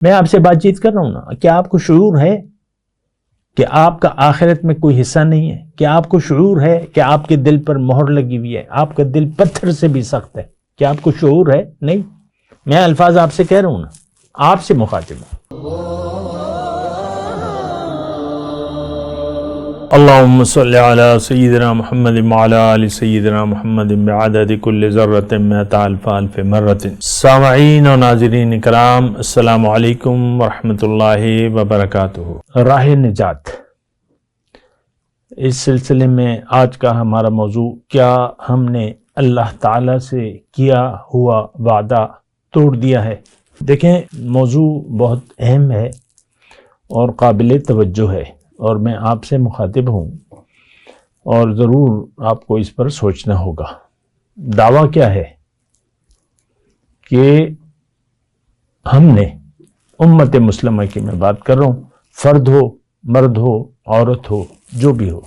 میں آپ سے بات چیت کر رہا ہوں نا، کیا آپ کو شعور ہے کہ آپ کا آخرت میں کوئی حصہ نہیں ہے؟ کیا آپ کو شعور ہے کہ آپ کے دل پر مہر لگی ہوئی ہے؟ آپ کا دل پتھر سے بھی سخت ہے، کیا آپ کو شعور ہے؟ نہیں۔ میں الفاظ آپ سے کہہ رہا ہوں نا، آپ سے مخاطب ہوں۔ اللہم صلی علی سیدنا محمد وعلی آل سیدنا محمد بعدد کل ذرۃ مئۃ الف الف مرۃ۔ سامعین و ناظرین کرام، السلام علیکم ورحمۃ اللہ وبرکاتہ۔ راہ نجات، اس سلسلے میں آج کا ہمارا موضوع، کیا ہم نے اللہ تعالی سے کیا ہوا وعدہ توڑ دیا ہے؟ دیکھیں، موضوع بہت اہم ہے اور قابل توجہ ہے، اور میں آپ سے مخاطب ہوں اور ضرور آپ کو اس پر سوچنا ہوگا۔ دعویٰ کیا ہے کہ ہم نے امت مسلمہ کی میں بات کر رہا ہوں، فرد ہو، مرد ہو، عورت ہو، جو بھی ہو،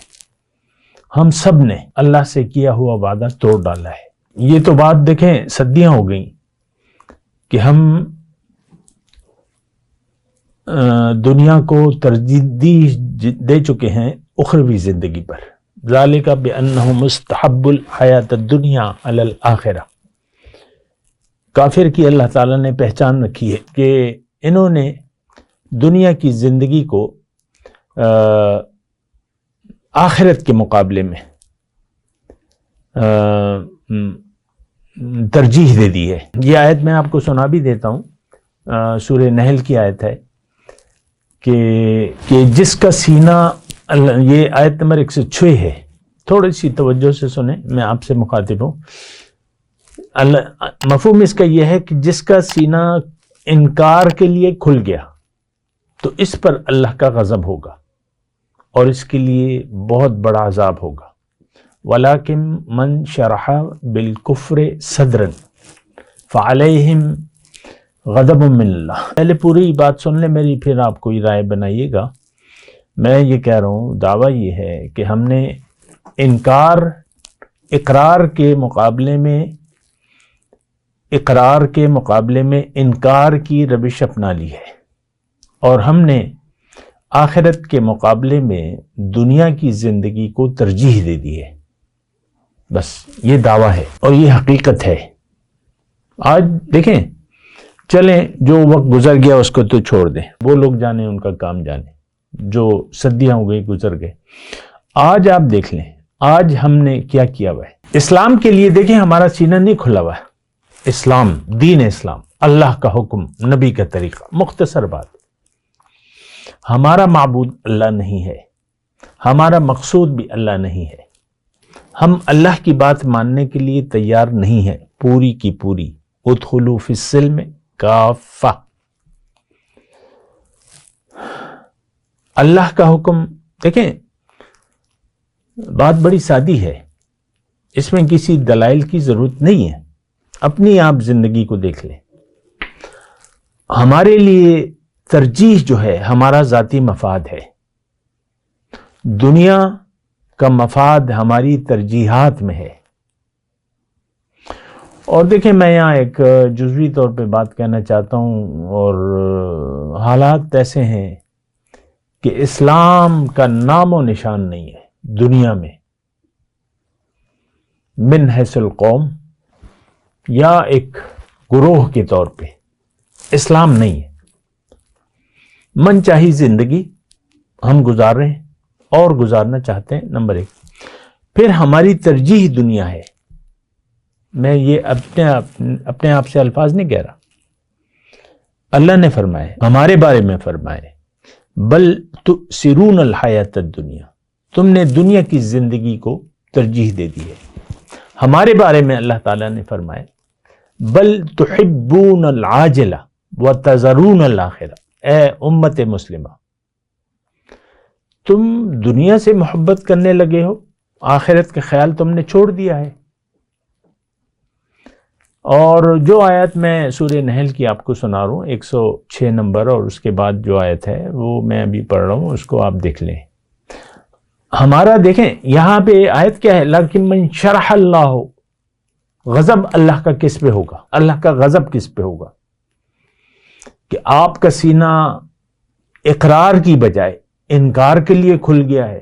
ہم سب نے اللہ سے کیا ہوا وعدہ توڑ ڈالا ہے۔ یہ تو بات دیکھیں صدیاں ہو گئیں کہ ہم دنیا کو ترجیح دے چکے ہیں اخروی زندگی پر۔ ذالک بأنہم مستحب الحیات الدنیا علی الآخرہ۔ کافر کی اللہ تعالیٰ نے پہچان رکھی ہے کہ انہوں نے دنیا کی زندگی کو آخرت کے مقابلے میں ترجیح دے دی ہے۔ یہ آیت میں آپ کو سنا بھی دیتا ہوں، سورہ نحل کی آیت ہے کہ جس کا سینہ، یہ آیت نمبر 106 ہے، تھوڑی سی توجہ سے سنیں، میں آپ سے مخاطب ہوں۔ مفہوم اس کا یہ ہے کہ جس کا سینہ انکار کے لیے کھل گیا تو اس پر اللہ کا غضب ہوگا اور اس کے لیے بہت بڑا عذاب ہوگا۔ وَلَكِن مَنْ شَرَحَ بِالْكُفْرِ صَدْرًا فَعَلَيْهِمْ غضب من اللہ۔ پہلے پوری بات سن لیں میری، پھر آپ کوئی رائے بنائیے گا۔ میں یہ کہہ رہا ہوں، دعویٰ یہ ہے کہ ہم نے اقرار کے مقابلے میں انکار کی روش اپنا لی ہے، اور ہم نے آخرت کے مقابلے میں دنیا کی زندگی کو ترجیح دے دی ہے۔ بس یہ دعویٰ ہے اور یہ حقیقت ہے۔ آج دیکھیں، چلیں جو وقت گزر گیا اس کو تو چھوڑ دیں، وہ لوگ جانے، ان کا کام جانے، جو صدیاں ہو گئی گزر گئے۔ آج آپ دیکھ لیں، آج ہم نے کیا کیا ہوا ہے۔ اسلام کے لیے دیکھیں، ہمارا سینہ نہیں کھلا ہوا ہے۔ اسلام، دین اسلام، اللہ کا حکم، نبی کا طریقہ، مختصر بات۔ ہمارا معبود اللہ نہیں ہے، ہمارا مقصود بھی اللہ نہیں ہے، ہم اللہ کی بات ماننے کے لیے تیار نہیں ہیں پوری کی پوری۔ ادخلوا فی السلم کافہ۔ اللہ کا حکم دیکھیں، بات بڑی سادی ہے، اس میں کسی دلائل کی ضرورت نہیں ہے۔ اپنی آپ زندگی کو دیکھ لیں۔ ہمارے لیے ترجیح جو ہے ہمارا ذاتی مفاد ہے۔ دنیا کا مفاد ہماری ترجیحات میں ہے۔ اور دیکھیں، میں یہاں ایک جزوی طور پہ بات کہنا چاہتا ہوں، اور حالات ایسے ہیں کہ اسلام کا نام و نشان نہیں ہے دنیا میں، من حیث القوم یا ایک گروہ کے طور پہ اسلام نہیں ہے۔ من چاہی زندگی ہم گزار رہے ہیں اور گزارنا چاہتے ہیں، نمبر ایک۔ پھر ہماری ترجیح دنیا ہے۔ میں یہ اپنے آپ سے الفاظ نہیں کہہ رہا، اللہ نے فرمائے، ہمارے بارے میں فرمائے، بل تؤثرون الحیات الدنیا، تم نے دنیا کی زندگی کو ترجیح دے دی ہے۔ ہمارے بارے میں اللہ تعالیٰ نے فرمائے، بل تحبون العاجلہ وتذرون الآخرہ۔ اے امت مسلمہ، تم دنیا سے محبت کرنے لگے ہو، آخرت کا خیال تم نے چھوڑ دیا ہے۔ اور جو آیت میں سورہ نحل کی آپ کو سنا رہا ہوں، 106 نمبر، اور اس کے بعد جو آیت ہے وہ میں ابھی پڑھ رہا ہوں، اس کو آپ دیکھ لیں۔ ہمارا دیکھیں یہاں پہ آیت کیا ہے، لیکن من شرح اللہ، غضب اللہ کا کس پہ ہوگا؟ اللہ کا غضب کس پہ ہوگا؟ کہ آپ کا سینہ اقرار کی بجائے انکار کے لیے کھل گیا ہے.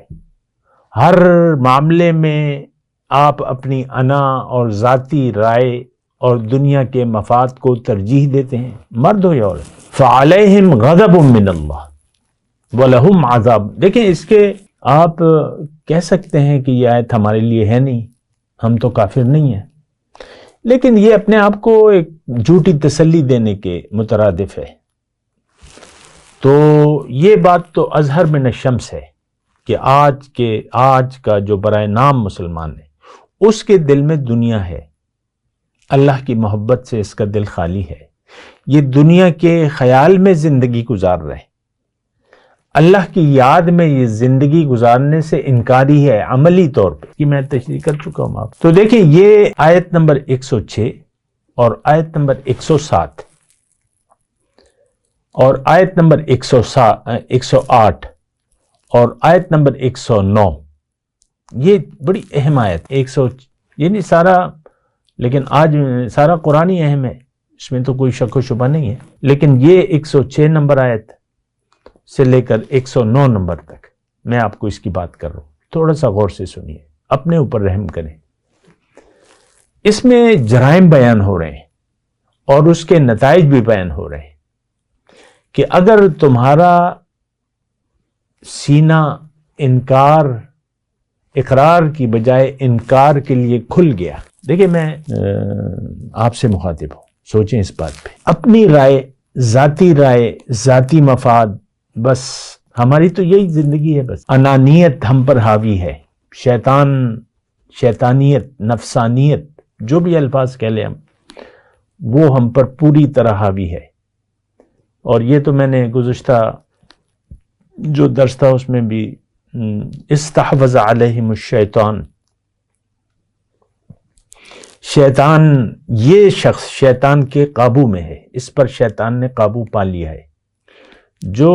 ہر معاملے میں آپ اپنی انا اور ذاتی رائے اور دنیا کے مفاد کو ترجیح دیتے ہیں، مرد ہو یا عورت. فعلیہم غضب من اللہ وَلَهُمْ عذاب. دیکھیں اس کے آپ کہہ سکتے ہیں کہ یہ آیت ہمارے لیے ہے نہیں، ہم تو کافر نہیں ہیں، لیکن یہ اپنے آپ کو ایک جھوٹی تسلی دینے کے مترادف ہے. تو یہ بات تو اظہر من الشمس ہے کہ آج کا جو برائے نام مسلمان ہے اس کے دل میں دنیا ہے، اللہ کی محبت سے اس کا دل خالی ہے، یہ دنیا کے خیال میں زندگی گزار رہے، اللہ کی یاد میں یہ زندگی گزارنے سے انکاری ہے عملی طور پہ، کہ میں تشریح کر چکا ہوں آپ. تو دیکھیں یہ آیت نمبر 106 اور آیت نمبر 107 اور آیت نمبر 108 اور آیت نمبر 109، یہ بڑی اہم آیت. یہ نہیں سارا، لیکن آج سارا قرآن ہی اہم ہے، اس میں تو کوئی شک و شبہ نہیں ہے، لیکن یہ 106 نمبر آیت سے لے کر 109 نمبر تک میں آپ کو اس کی بات کر رہا ہوں. تھوڑا سا غور سے سنیے، اپنے اوپر رحم کریں. اس میں جرائم بیان ہو رہے ہیں اور اس کے نتائج بھی بیان ہو رہے ہیں کہ اگر تمہارا سینہ اقرار کی بجائے انکار کے لیے کھل گیا. دیکھیں میں آپ سے مخاطب ہوں، سوچیں اس بات پہ. اپنی رائے، ذاتی مفاد، بس ہماری تو یہی زندگی ہے. بس انانیت ہم پر حاوی ہے، شیطانیت، نفسانیت، جو بھی الفاظ کہہ لیں ہم، وہ ہم پر پوری طرح حاوی ہے. اور یہ تو میں نے گزشتہ جو درس تھا اس میں بھی استحوذ علیہم الشیطان، یہ شخص شیطان کے قابو میں ہے، اس پر شیطان نے قابو پا لیا ہے، جو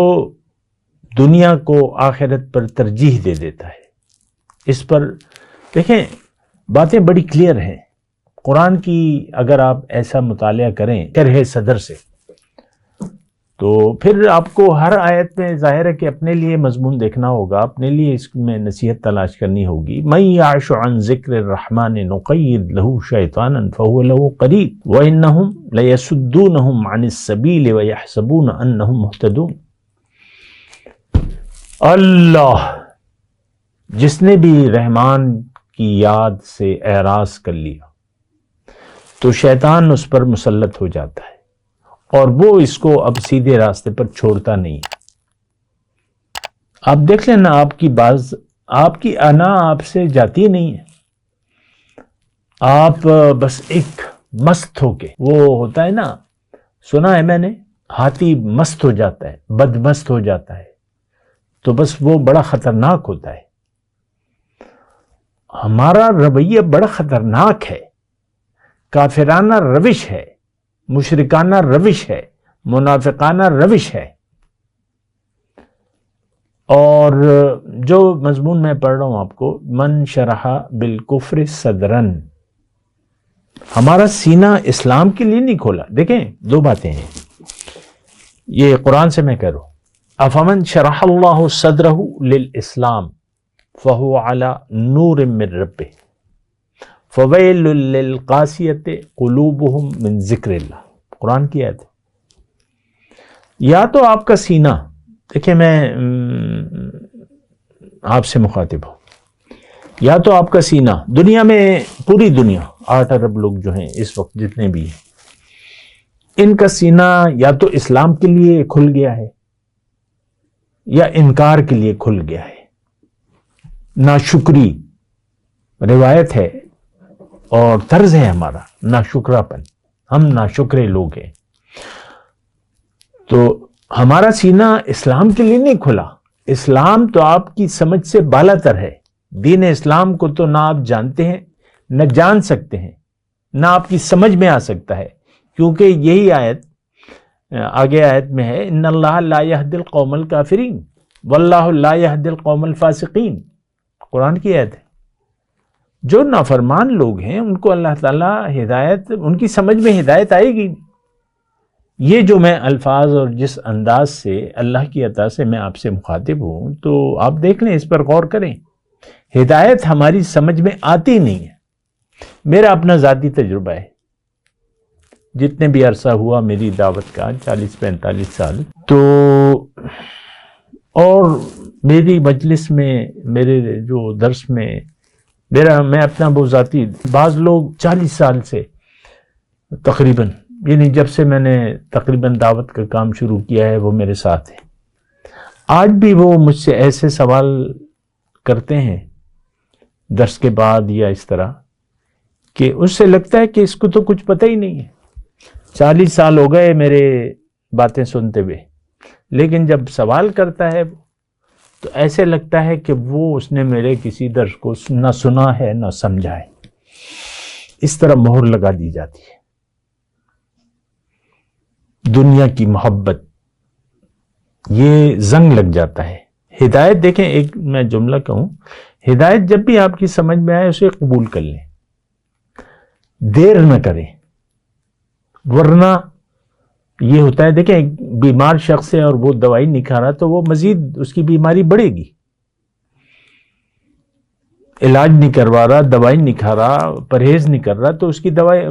دنیا کو آخرت پر ترجیح دے دیتا ہے. اس پر دیکھیں باتیں بڑی کلیئر ہیں قرآن کی. اگر آپ ایسا مطالعہ کریں شرح صدر سے تو پھر آپ کو ہر آیت میں ظاہر ہے کہ اپنے لیے مضمون دیکھنا ہوگا، اپنے لیے اس میں نصیحت تلاش کرنی ہوگی. مَن یعش عن ذکر الرحمن نقید لہ شیطانا فہو لہ قرین وانہم لیصدونہم عن السبیل ویحسبون انہم مہتدون. اللہ جس نے بھی رحمان کی یاد سے اعراض کر لیا تو شیطان اس پر مسلط ہو جاتا ہے اور وہ اس کو اب سیدھے راستے پر چھوڑتا نہیں. آپ دیکھ لینا آپ کی انا آپ سے جاتی نہیں ہے. آپ بس ایک مست ہو کے، وہ ہوتا ہے نا، سنا ہے میں نے، ہاتھی مست ہو جاتا ہے، بدمست ہو جاتا ہے تو بس وہ بڑا خطرناک ہوتا ہے. ہمارا رویہ بڑا خطرناک ہے، کافرانہ روش ہے، مشرکانہ روش ہے، منافقانہ روش ہے. اور جو مضمون میں پڑھ رہا ہوں آپ کو، من شرح بالکفر صدرن، ہمارا سینہ اسلام کے لیے نہیں کھولا. دیکھیں دو باتیں ہیں، یہ قرآن سے میں کہہ رہا ہوں. افمن شرح اللہ صدرہ للاسلام فہو علی نور من ربہ فویل للقاسیۃ قلوبہم من ذکر اللہ. قرآن کی آیت ہے. یا تو آپ کا سینہ، دیکھیں میں آپ سے مخاطب ہوں، یا تو آپ کا سینہ، دنیا میں پوری دنیا 8 ارب لوگ جو ہیں اس وقت جتنے بھی ہیں، ان کا سینہ یا تو اسلام کے لیے کھل گیا ہے یا انکار کے لیے کھل گیا ہے. ناشکری روایت ہے اور طرز ہے ہمارا، ناشکرا پن، ہم ناشکرے لوگ ہیں. تو ہمارا سینہ اسلام کے لیے نہیں کھلا. اسلام تو آپ کی سمجھ سے بالا تر ہے. دین اسلام کو تو نہ آپ جانتے ہیں، نہ جان سکتے ہیں، نہ آپ کی سمجھ میں آ سکتا ہے، کیونکہ یہی آیت آگے آیت میں ہے، ان اللہ لا یہدی القوم الکافرین واللہ لا یہدی القوم الفاسقین. قرآن کی آیت ہے. جو نافرمان لوگ ہیں ان کو اللہ تعالیٰ ہدایت، ان کی سمجھ میں ہدایت آئے گی. یہ جو میں الفاظ اور جس انداز سے اللہ کی عطا سے میں آپ سے مخاطب ہوں، تو آپ دیکھ لیں، اس پر غور کریں۔ ہدایت ہماری سمجھ میں آتی نہیں ہے۔ میرا اپنا ذاتی تجربہ ہے، جتنے بھی عرصہ ہوا میری دعوت کا، 40-45 سال، تو اور میری مجلس میں، میرے جو درس میں، میں اپنا وہ ذاتی، بعض لوگ 40 سال سے تقریباً، یعنی جب سے میں نے تقریباً دعوت کا کام شروع کیا ہے، وہ میرے ساتھ ہیں۔ آج بھی وہ مجھ سے ایسے سوال کرتے ہیں درس کے بعد یا اس طرح، کہ اس سے لگتا ہے کہ اس کو تو کچھ پتہ ہی نہیں ہے۔ 40 سال ہو گئے میرے باتیں سنتے ہوئے، لیکن جب سوال کرتا ہے تو ایسے لگتا ہے کہ اس نے میرے کسی درس کو نہ سنا ہے نہ سمجھا ہے۔ اس طرح مہر لگا دی جاتی ہے۔ دنیا کی محبت، یہ زنگ لگ جاتا ہے۔ ہدایت، دیکھیں ایک میں جملہ کہوں، ہدایت جب بھی آپ کی سمجھ میں آئے اسے قبول کر لیں، دیر نہ کریں، ورنہ یہ ہوتا ہے، دیکھیں ایک بیمار شخص ہے اور وہ دوائی نہیں کھا رہا تو وہ مزید اس کی بیماری بڑھے گی۔ علاج نہیں کروا رہا، دوائی نہیں کھا رہا، پرہیز نہیں کر رہا تو اس کی دوائی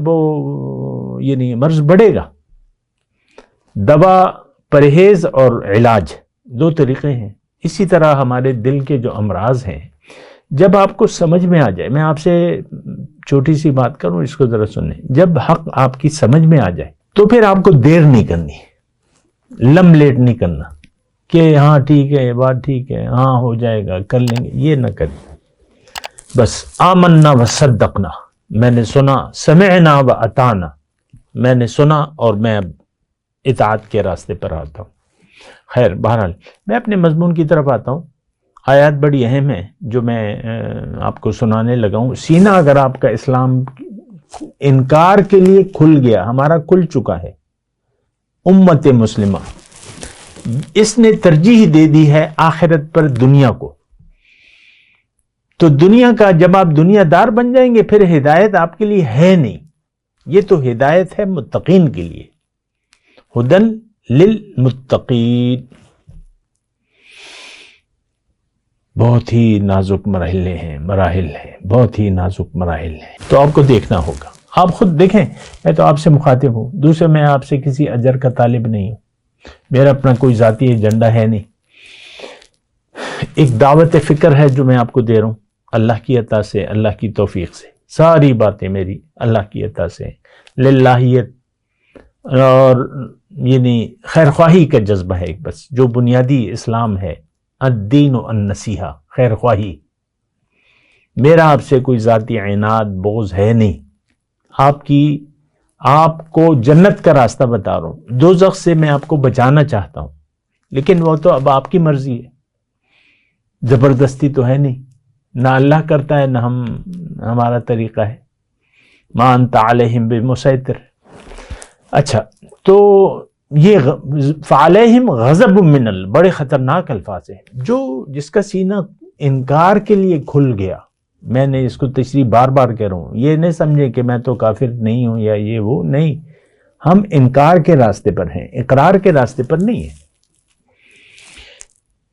یعنی مرض بڑھے گا۔ دوا، پرہیز اور علاج، دو طریقے ہیں۔ اسی طرح ہمارے دل کے جو امراض ہیں، جب آپ کو سمجھ میں آ جائے، میں آپ سے چھوٹی سی بات کروں، اس کو ذرا سنیں، جب حق آپ کی سمجھ میں آ جائے تو پھر آپ کو دیر نہیں کرنی، لم لیٹ نہیں کرنا کہ ہاں ٹھیک ہے، یہ بات ٹھیک ہے، ہاں ہو جائے گا، کر لیں گے، یہ نہ کریں۔ بس آمنا وصدقنا، میں نے سنا، سمعنا واطعنا، میں نے سنا اور میں اب اطاعت کے راستے پر آتا ہوں۔ خیر، بہرحال میں اپنے مضمون کی طرف آتا ہوں۔ آیات بڑی اہم ہیں جو میں آپ کو سنانے لگا ہوں۔ سینہ اگر آپ کا اسلام انکار کے لیے کھل گیا، ہمارا کھل چکا ہے، امت مسلمہ اس نے ترجیح دے دی ہے آخرت پر دنیا کو، تو دنیا کا جب آپ دنیا دار بن جائیں گے پھر ہدایت آپ کے لیے ہے نہیں۔ یہ تو ہدایت ہے متقین کے لیے، ہدن للمتقین۔ بہت ہی نازک مراحل ہیں، بہت ہی نازک مراحل ہیں، تو آپ کو دیکھنا ہوگا۔ آپ خود دیکھیں، میں تو آپ سے مخاطب ہوں، دوسرے میں آپ سے کسی اجر کا طالب نہیں ہوں، میرا اپنا کوئی ذاتی ایجنڈا ہے نہیں۔ ایک دعوت فکر ہے جو میں آپ کو دے رہا ہوں، اللہ کی عطا سے، اللہ کی توفیق سے، ساری باتیں میری اللہ کی عطا سے، للہیت اور یعنی خیر خواہی کا جذبہ ہے، بس جو بنیادی اسلام ہے، الدین و النصیحہ، خیر خواہی۔ میرا آپ سے کوئی ذاتی عناد، بغض ہے نہیں۔ آپ کو جنت کا راستہ بتا رہا ہوں، دوزخ سے میں آپ کو بچانا چاہتا ہوں، لیکن وہ تو اب آپ کی مرضی ہے، زبردستی تو ہے نہیں، نہ اللہ کرتا ہے نہ ہمارا طریقہ ہے۔ ما انت علیہم بمسیطر۔ اچھا، تو یہ فعلیہم غضب من اللہ، بڑے خطرناک الفاظ ہیں۔ جس کا سینہ انکار کے لیے کھل گیا، میں نے اس کو تشریح بار بار کہہ رہا ہوں، یہ نہیں سمجھے کہ میں تو کافر نہیں ہوں یا یہ وہ نہیں، ہم انکار کے راستے پر ہیں، اقرار کے راستے پر نہیں ہیں۔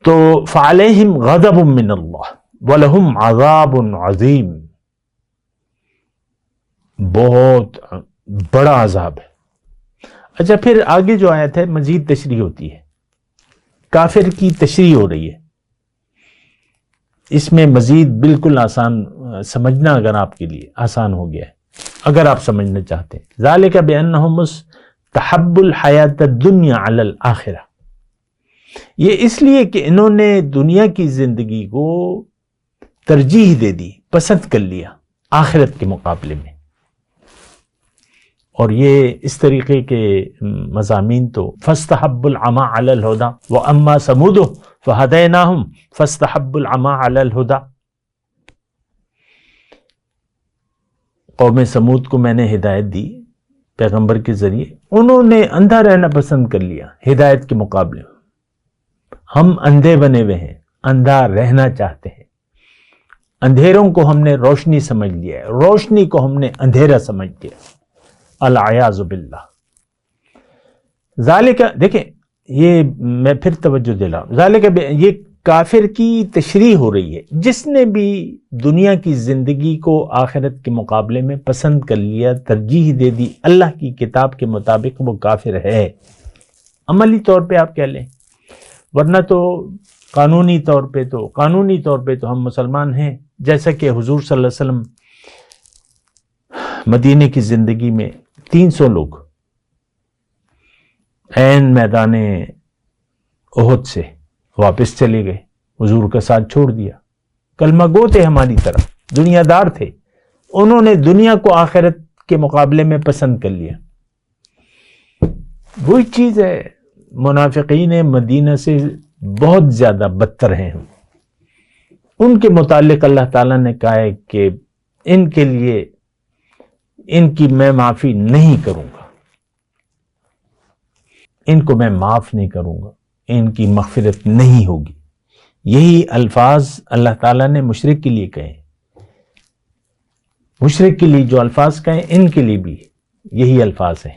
تو فعلیہم غضب من اللہ وَلَهُمْ عَذَابٌ عَظِيمٌ، بہت بڑا عذاب ہے۔ اچھا، پھر آگے جو آیت ہے مزید تشریح ہوتی ہے، کافر کی تشریح ہو رہی ہے، اس میں مزید بالکل آسان سمجھنا، اگر آپ کے لیے آسان ہو گیا ہے، اگر آپ سمجھنا چاہتے ہیں۔ ذالک بأنہم مستحب الحیات الدنیا علی الآخرہ، یہ اس لیے کہ انہوں نے دنیا کی زندگی کو ترجیح دے دی، پسند کر لیا آخرت کے مقابلے میں۔ اور یہ اس طریقے کے مضامین تو فاستحب العمی علی الہدی واما ثمود فہدیناہم فاستحب العمی علی الہدی، قوم سمود کو میں نے ہدایت دی پیغمبر کے ذریعے، انہوں نے اندھا رہنا پسند کر لیا ہدایت کے مقابلے میں۔ ہم اندھے بنے ہوئے ہیں، اندھا رہنا چاہتے ہیں، اندھیروں کو ہم نے روشنی سمجھ لیا ہے، روشنی کو ہم نے اندھیرا سمجھ لیا، العیاذ باللہ۔ ذالک، دیکھیں یہ میں پھر توجہ دلا رہا ہوں، ذالک یہ کافر کی تشریح ہو رہی ہے، جس نے بھی دنیا کی زندگی کو آخرت کے مقابلے میں پسند کر لیا، ترجیح دے دی اللہ کی کتاب کے مطابق، وہ کافر ہے۔ عملی طور پہ آپ کہہ لیں، ورنہ تو قانونی طور پہ تو ہم مسلمان ہیں، جیسا کہ حضور صلی اللہ علیہ وسلم مدینے کی زندگی میں 300 لوگ عین میدان احد سے واپس چلے گئے، حضور کا ساتھ چھوڑ دیا، کلمہ گو تھے ہماری طرح، دنیا دار تھے، انہوں نے دنیا کو آخرت کے مقابلے میں پسند کر لیا۔ وہی چیز ہے، منافقین مدینہ سے بہت زیادہ بدتر ہیں، ان کے متعلق اللہ تعالیٰ نے کہا ہے کہ ان کے لیے ان کی میں معافی نہیں کروں گا، ان کو میں معاف نہیں کروں گا، ان کی مغفرت نہیں ہوگی۔ یہی الفاظ اللہ تعالیٰ نے مشرک کے لیے کہے، مشرک کے لیے جو الفاظ کہیں ان کے لیے بھی یہی الفاظ ہیں،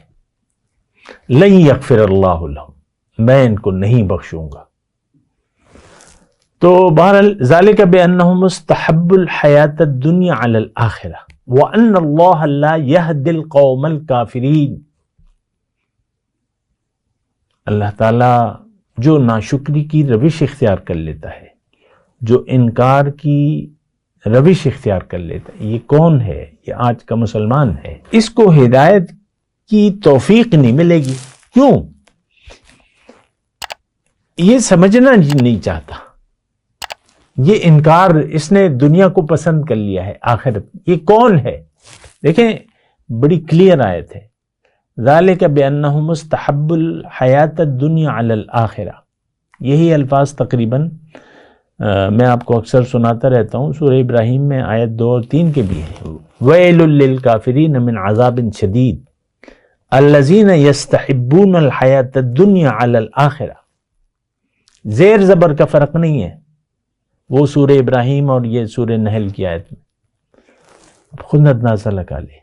لن یغفر اللہ لہم، میں ان کو نہیں بخشوں گا۔ تو بہرحال ذالک بانہم مستحب الحیات الدنیا علی الآخرہ وان اللہ لا یہدی القوم الکافرین۔ اللہ تعالیٰ جو ناشکری کی روش اختیار کر لیتا ہے، جو انکار کی روش اختیار کر لیتا ہے، یہ کون ہے؟ یہ آج کا مسلمان ہے، اس کو ہدایت کی توفیق نہیں ملے گی۔ کیوں؟ یہ سمجھنا نہیں چاہتا، یہ انکار، اس نے دنیا کو پسند کر لیا ہے آخرت۔ یہ کون ہے؟ دیکھیں بڑی کلیئر آیت ہے، ذالک بانہ مستحب الحیات الدنیا علی الآخرہ۔ یہی الفاظ تقریباً میں آپ کو اکثر سناتا رہتا ہوں، سورہ ابراہیم میں آیت 2 اور 3 کے بھی ہیں، ویل للکافرین من عذاب شدید الذین یستحبون الحیات الدنیا علی الآخرہ۔ زیر زبر کا فرق نہیں ہے، وہ سورہ ابراہیم اور یہ سورہ نحل کی آیت میں، خود اندازہ لگا لے۔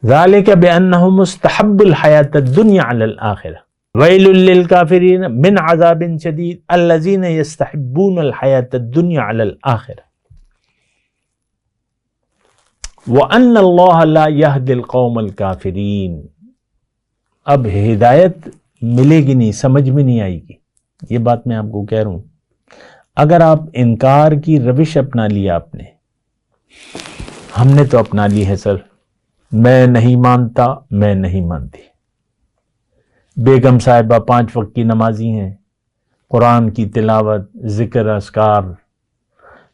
ذالک بانہ مستحب الحیات الدنیا علی الآخرہ ویل للکافرین من عذاب شدید الذین یستحبون الحیات الدنیا علی الآخرہ وَأَنَّ اللَّهَ لَا يَهْدِي الْقَوْمَ الْكَافِرِينَ۔ اب ہدایت ملے گی نہیں، سمجھ میں نہیں آئے گی، یہ بات میں آپ کو کہہ رہا ہوں۔ اگر آپ انکار کی روش اپنا لیا، آپ نے، ہم نے تو اپنا لی ہے سر، میں نہیں مانتا، میں نہیں مانتی، بیگم صاحبہ 5 وقت کی نمازی ہیں، قرآن کی تلاوت، ذکر، اذکار،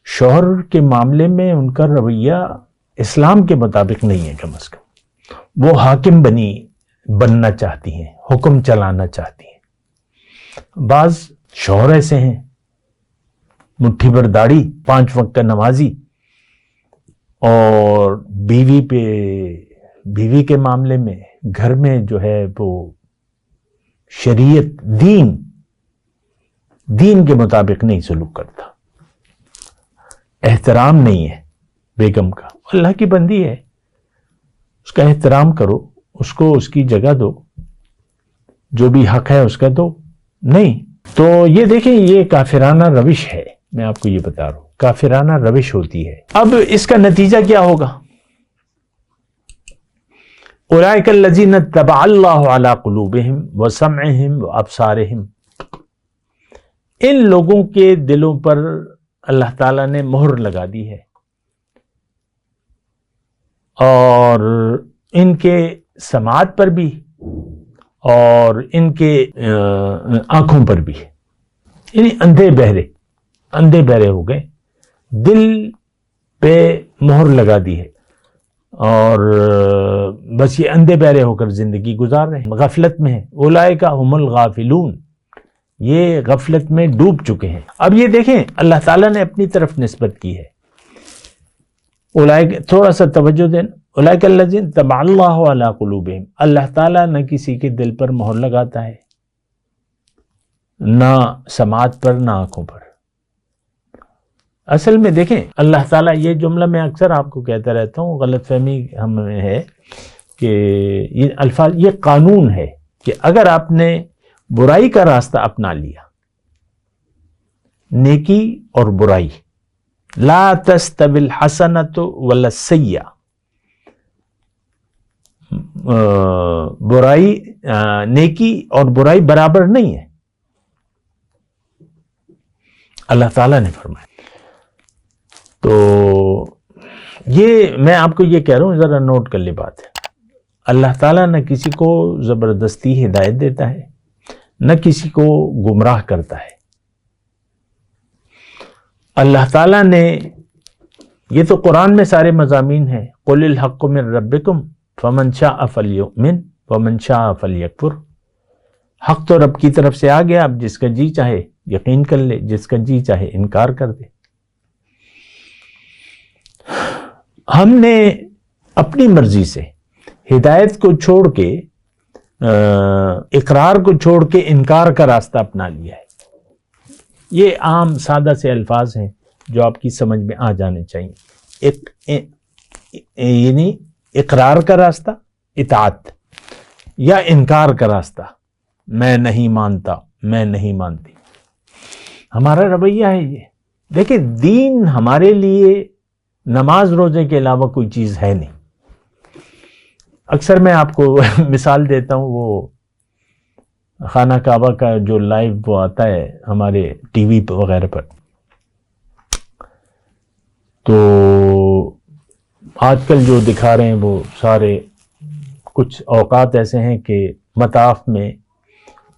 شوہر کے معاملے میں ان کا رویہ اسلام کے مطابق نہیں ہے، کم از کم وہ حاکم بننا چاہتی ہیں، حکم چلانا چاہتی ہیں۔ بعض شوہر ایسے ہیں مٹھی بھر داڑھی، 5 وقت کا نمازی، اور بیوی کے معاملے میں گھر میں جو ہے وہ شریعت دین کے مطابق نہیں سلوک کرتا، احترام نہیں ہے بیگم کا۔ اللہ کی بندی ہے، اس کا احترام کرو، اس کو اس کی جگہ دو، جو بھی حق ہے اس کا دو، نہیں تو یہ دیکھیں یہ کافرانہ روش ہے، میں آپ کو یہ بتا رہا ہوں، کافرانہ روش ہوتی ہے۔ اب اس کا نتیجہ کیا ہوگا؟ اولئک الذین طبع اللہ علی قلوبہم وسمعہم وابصارہم، ان لوگوں کے دلوں پر اللہ تعالیٰ نے مہر لگا دی ہے، اور ان کے سماعت پر بھی اور ان کے آنکھوں پر بھی، یعنی اندھے بہرے ہو گئے، دل پہ مہر لگا دی ہے، اور بس یہ اندھے بہرے ہو کر زندگی گزار رہے ہیں، غفلت میں ہیں۔ اولئک هم الغافلون، یہ غفلت میں ڈوب چکے ہیں۔ اب یہ دیکھیں اللہ تعالیٰ نے اپنی طرف نسبت کی ہے، اولئک، تھوڑا سا توجہ دیں، اولئک الذین طبع اللہ علی قلوبہم، اللہ تعالیٰ نہ کسی کے دل پر مہر لگاتا ہے، نہ سماعت پر، نہ آنکھوں پر۔ اصل میں دیکھیں اللہ تعالیٰ، یہ جملہ میں اکثر آپ کو کہتا رہتا ہوں، غلط فہمی ہمیں ہے کہ یہ الفاظ، یہ قانون ہے، کہ اگر آپ نے برائی کا راستہ اپنا لیا، نیکی اور برائی، لا تستوی الحسنۃ ولا السیئۃ، برائی نیکی اور برائی برابر نہیں ہے، اللہ تعالیٰ نے فرمایا۔ تو یہ میں آپ کو یہ کہہ رہا ہوں، ذرا نوٹ کر لی بات ہے، اللہ تعالیٰ نہ کسی کو زبردستی ہدایت دیتا ہے، نہ کسی کو گمراہ کرتا ہے۔ اللہ تعالیٰ نے، یہ تو قرآن میں سارے مضامین ہیں، قُلِ الْحَقُّ مِن رَبِّكُمْ فَمَنْ شَاءَ فَلْيُؤْمِنْ وَمَنْ شَاءَ فَلْيَكْفُرْ۔ حق تو رب کی طرف سے آ گیا، اب جس کا جی چاہے یقین کر لے، جس کا جی چاہے انکار کر دے۔ ہم نے اپنی مرضی سے ہدایت کو چھوڑ کے، اقرار کو چھوڑ کے انکار کا راستہ اپنا لیا ہے۔ یہ عام سادہ سے الفاظ ہیں جو آپ کی سمجھ میں آ جانے چاہیے۔ یعنی اقرار کا راستہ اطاعت، یا انکار کا راستہ میں نہیں مانتا، میں نہیں مانتی۔ ہمارا رویہ ہے یہ۔ دیکھیں، دین ہمارے لیے نماز روزے کے علاوہ کوئی چیز ہے نہیں۔ اکثر میں آپ کو مثال دیتا ہوں، وہ خانہ کعبہ کا جو لائیو وہ آتا ہے ہمارے ٹی وی وغیرہ پر، تو آج کل جو دکھا رہے ہیں وہ سارے کچھ اوقات ایسے ہیں کہ مطاف میں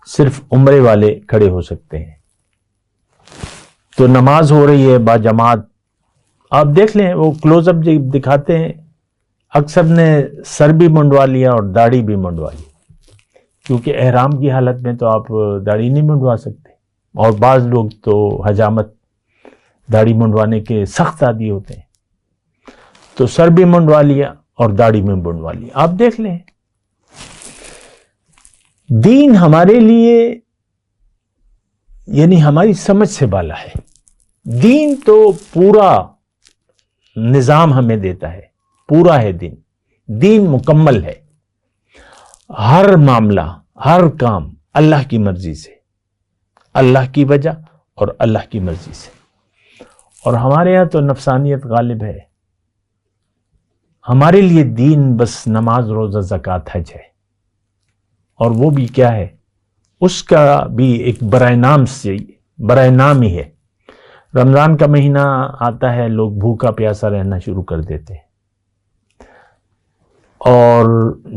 صرف عمرے والے کھڑے ہو سکتے ہیں، تو نماز ہو رہی ہے با جماعت، آپ دیکھ لیں وہ کلوز اپ دکھاتے ہیں، اکثر نے سر بھی منڈوا لیا اور داڑھی بھی منڈوا لی، کیونکہ احرام کی حالت میں تو آپ داڑھی نہیں منڈوا سکتے، اور بعض لوگ تو حجامت داڑھی منڈوانے کے سخت عادی ہوتے ہیں، تو سر بھی منڈوا لیا اور داڑھی میں منڈوا لیا۔ آپ دیکھ لیں، دین ہمارے لیے یعنی ہماری سمجھ سے بالا ہے۔ دین تو پورا نظام ہمیں دیتا ہے، پورا ہے دین، دین مکمل ہے، ہر معاملہ ہر کام اللہ کی مرضی سے، اللہ کی وجہ اور اللہ کی مرضی سے۔ اور ہمارے ہاں تو نفسانیت غالب ہے، ہمارے لیے دین بس نماز روزہ زکوٰۃ حج ہے، اور وہ بھی کیا ہے، اس کا بھی ایک برائے نام ہی ہے۔ رمضان کا مہینہ آتا ہے، لوگ بھوکا پیاسا رہنا شروع کر دیتے ہیں، اور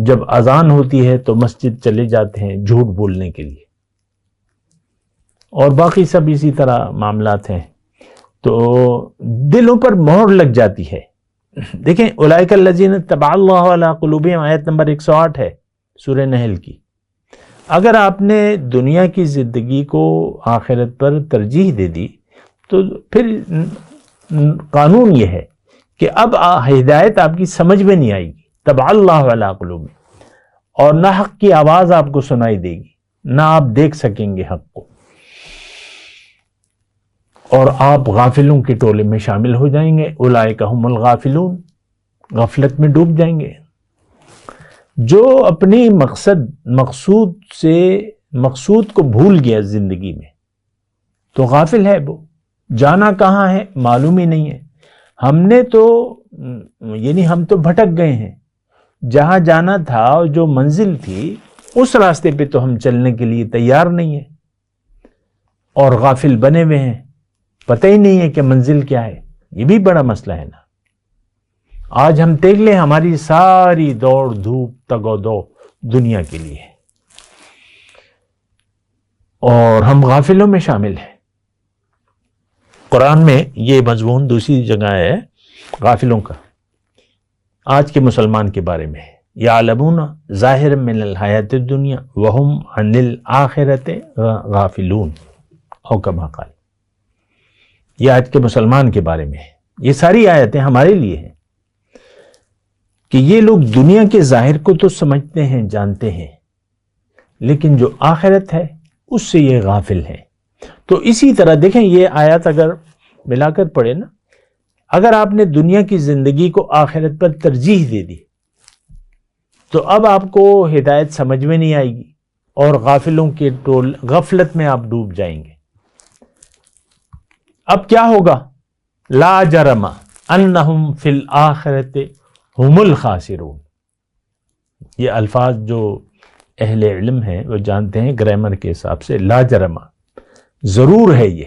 جب اذان ہوتی ہے تو مسجد چلے جاتے ہیں جھوٹ بولنے کے لیے، اور باقی سب اسی طرح معاملات ہیں، تو دلوں پر مہر لگ جاتی ہے۔ دیکھیں، اولئک الذین طبع اللہ علی قلوبہم، آیت نمبر 108 ہے سورہ نحل کی۔ اگر آپ نے دنیا کی زندگی کو آخرت پر ترجیح دے دی تو پھر قانون یہ ہے کہ اب ہدایت آپ کی سمجھ میں نہیں آئے گی، طبع اللہ علی قلوبہم، اور نہ حق کی آواز آپ کو سنائی دے گی، نہ آپ دیکھ سکیں گے حق کو، اور آپ غافلوں کے ٹولے میں شامل ہو جائیں گے۔ اولئک هم الغافلون، غفلت میں ڈوب جائیں گے۔ جو اپنی مقصود کو بھول گیا زندگی میں تو غافل ہے، وہ جانا کہاں ہے معلوم ہی نہیں ہے۔ ہم نے تو یعنی ہم تو بھٹک گئے ہیں، جہاں جانا تھا اور جو منزل تھی اس راستے پہ تو ہم چلنے کے لیے تیار نہیں ہیں، اور غافل بنے ہوئے ہیں، پتہ ہی نہیں ہے کہ منزل کیا ہے۔ یہ بھی بڑا مسئلہ ہے نا۔ آج ہم دیکھ لیں، ہماری ساری دوڑ دھوپ تگ و دو دنیا کے لیے ہے، اور ہم غافلوں میں شامل ہیں۔ قرآن میں یہ مضمون دوسری جگہ ہے غافلوں کا، آج کے مسلمان کے بارے میں ہے، یعلمون ظاہرا من الحیات الدنیا وہم عن الآخرۃ غافلون، او کما قال۔ یہ آج کے مسلمان کے بارے میں ہے۔ یہ ساری آیتیں ہمارے لیے ہیں کہ یہ لوگ دنیا کے ظاہر کو تو سمجھتے ہیں، جانتے ہیں، لیکن جو آخرت ہے اس سے یہ غافل ہیں۔ تو اسی طرح دیکھیں، یہ آیات اگر ملا کر پڑھے نا، اگر آپ نے دنیا کی زندگی کو آخرت پر ترجیح دے دی تو اب آپ کو ہدایت سمجھ میں نہیں آئے گی، اور غافلوں کے غفلت میں آپ ڈوب جائیں گے۔ اب کیا ہوگا؟ لا جرم انہم فی الآخرۃ ہم الخاسرون۔ یہ الفاظ جو اہل علم ہیں وہ جانتے ہیں گرامر کے حساب سے، لا جرم ضرور ہے یہ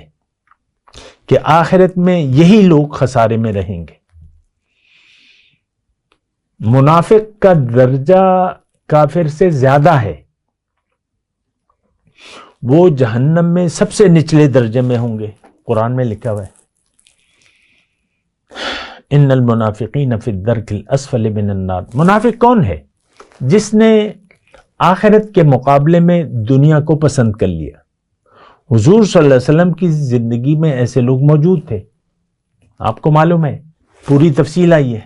کہ آخرت میں یہی لوگ خسارے میں رہیں گے۔ منافق کا درجہ کافر سے زیادہ ہے، وہ جہنم میں سب سے نچلے درجے میں ہوں گے۔ قرآن میں لکھا ہوا ہے ان المنافقین فی الدرک الاسفل من النار۔ منافق کون ہے؟ جس نے آخرت کے مقابلے میں دنیا کو پسند کر لیا۔ حضور صلی اللہ علیہ وسلم کی زندگی میں ایسے لوگ موجود تھے، آپ کو معلوم ہے، پوری تفصیل آئی ہے،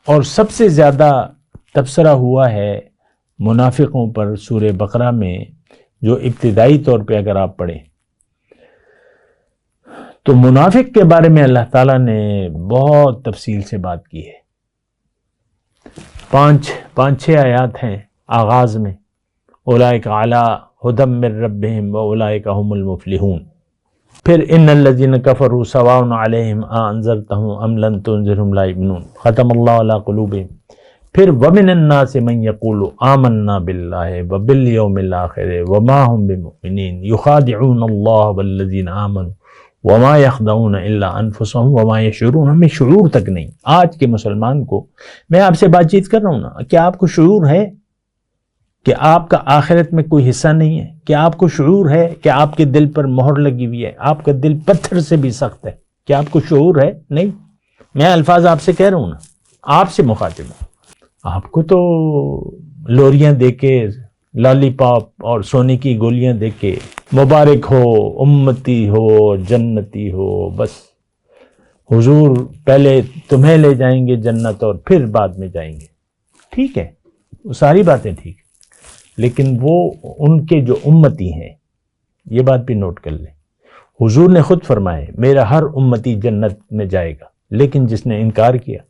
اور سب سے زیادہ تبصرہ ہوا ہے منافقوں پر سورہ بقرہ میں، جو ابتدائی طور پہ اگر آپ پڑھیں تو منافق کے بارے میں اللہ تعالیٰ نے بہت تفصیل سے بات کی ہے۔ پانچ چھ آیات ہیں آغاز میں، اولئک علی ھدی من ربہم واولئک ھم المفلحون۔ پھر ان الذین کفروا سواء علیہم اانذرتہم ام لم تنذرہم لا یؤمنون، ختم اللہ علی قلوبہم۔ پھر ومن الناس من یقول آمنا باللہ وبالیوم الآخر وما ہم بمؤمنین یخادعون اللہ والذین آمنوا وما یخدعون الا انفسہم وما یشعرون۔ ہمیں شعور تک نہیں۔ آج کے مسلمان کو، میں آپ سے بات چیت کر رہا ہوں نا، کیا آپ کو شعور ہے کہ آپ کا آخرت میں کوئی حصہ نہیں ہے؟ کیا آپ کو شعور ہے کہ آپ کے دل پر مہر لگی ہوئی ہے؟ آپ کا دل پتھر سے بھی سخت ہے، کیا آپ کو شعور ہے؟ نہیں۔ میں الفاظ آپ سے کہہ رہا ہوں نا، آپ سے مخاطب ہوں۔ آپ کو تو لوریاں دے کے، لالی پاپ اور سونے کی گولیاں دے کے مبارک ہو، امتی ہو، جنتی ہو، بس حضور پہلے تمہیں لے جائیں گے جنت اور پھر بعد میں جائیں گے۔ ٹھیک ہے، وہ ساری باتیں ٹھیک، لیکن وہ ان کے جو امتی ہیں، یہ بات بھی نوٹ کر لیں، حضور نے خود فرمایا میرا ہر امتی جنت میں جائے گا، لیکن جس نے انکار کیا۔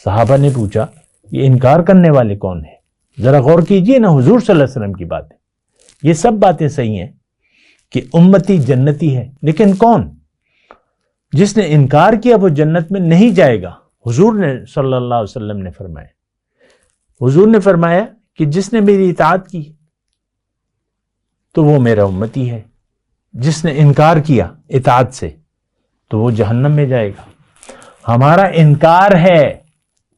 صحابہ نے پوچھا یہ انکار کرنے والے کون ہیں؟ ذرا غور کیجئے نا، حضور صلی اللہ علیہ وسلم کی باتیں، یہ سب باتیں صحیح ہیں کہ امتی جنتی ہے، لیکن کون؟ جس نے انکار کیا وہ جنت میں نہیں جائے گا۔ حضور نے صلی اللہ علیہ وسلم نے فرمایا، حضور نے فرمایا کہ جس نے میری اطاعت کی تو وہ میرا امتی ہے، جس نے انکار کیا اطاعت سے تو وہ جہنم میں جائے گا۔ ہمارا انکار ہے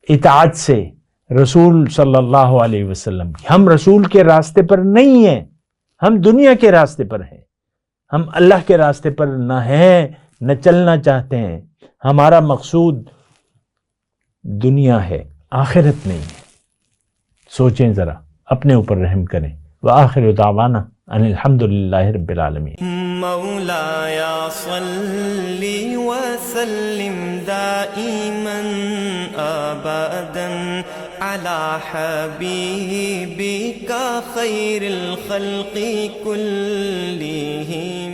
اطاعت سے رسول صلی اللہ علیہ وسلم کی۔ ہم رسول کے راستے پر نہیں ہیں، ہم دنیا کے راستے پر ہیں، ہم اللہ کے راستے پر نہ ہیں نہ چلنا چاہتے ہیں۔ ہمارا مقصود دنیا ہے، آخرت نہیں ہے۔ سوچیں ذرا، اپنے اوپر رحم کریں۔ وآخر دعوانا ان الحمد للہ رب العالمین۔ مولاي صل وسلم دائما ابدا على حبيبك خير الخلق كلهم۔